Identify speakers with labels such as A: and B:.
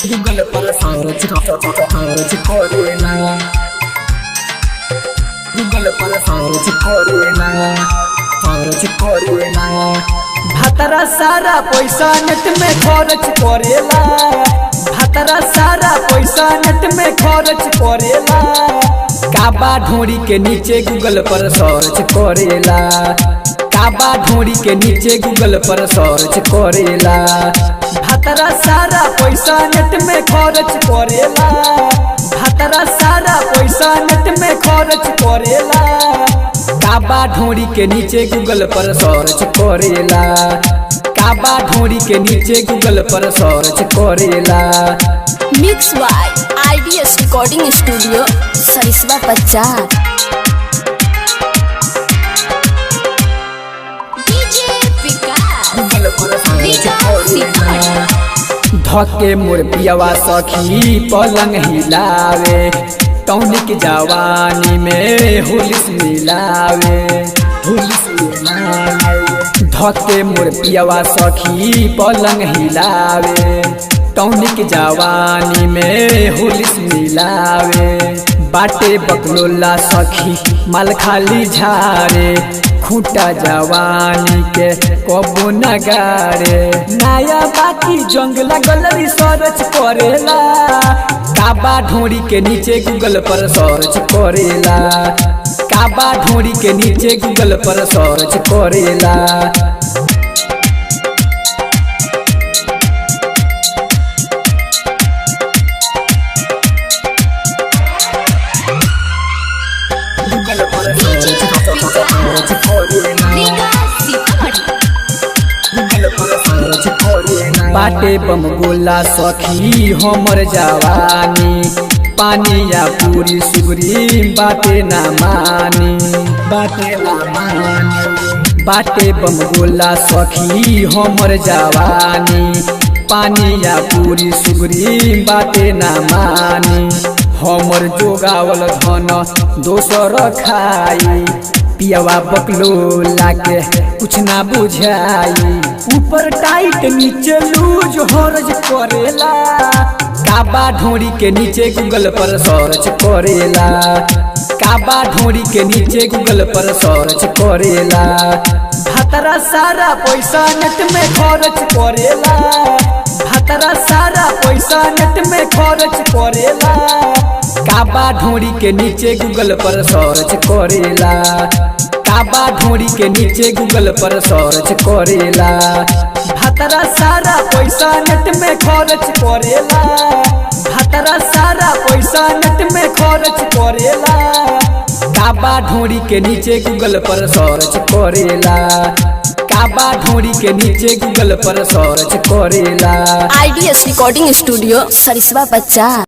A: Google पर search करेला Google पर सर्च करेला
B: भतरा सारा पैसा नेट में खर्च करेला भतरा सारा पैसा नेट में खर्च करेला काबा ढोरी के नीचे गूगल पर सर्च करेला काबा ढोरी के नीचे गूगल पर सर्च करेला भतरा सारा पैसा नेट में खर्च करेला भतरा सारा पैसा नेट में खर्च करेला काबा ढोरी के नीचे गूगल पर सर्च करेला काबा ढोरी के नीचे गूगल पर सर्च करेला।
C: Mix by IDS recording studio सरिसवा बाजार।
B: धके मोर पियावा सखी पलंग हिलावे टौनिक जवानी में हुलिस मिलावे धके मोर पियावा सखी पलंग हिलावे टौनिक जवानी में हुलिस मिलावे बाटे बकलोला सखी माल खाली झारे खूटा जवानी के कबो नगारे नया बाकी जंग लगल रिसर्च करेला काबा ढोरी के नीचे गूगल पर सर्च करेला काबा ढोरी के नीचे गूगल पर सर्च करेला। बाटे बम गोला सखी हमर जवानी पानी या पूरी सुगरी बाटे ना मानी बाटे बम गोला सखी हमर जवानी पानी या पूरी सुगरी बाटे ना मानी हमर जोगावल धन दोसर खाई पियावा बकलोला के कुछ ना बुझाई ऊपर टाइट नीचे लूज हरज करेला काबा ढोरी के नीचे गूगल पर सर्च करेला काबा ढोरी के नीचे गूगल पर सर्च करेला भतरा सारा पैसा नेट में खर्च करेला भतरा सारा पैसा नेट में खर्च करेला काबा ढोरी के नीचे गूगल पर सर्च करेला काबा ढोरी के नीचे गूगल पर सर्च करेला भतरा सारा पैसा नेट में खर्च करेला भतरा सारा पैसा नेट में खर्च करेला काबा ढोरी के नीचे गूगल पर सर्च करेला काबा ढोरी के नीचे गूगल पर सर्च करेला।
C: आईडीएस रिकॉर्डिंग स्टूडियो सरिसवा बाजार।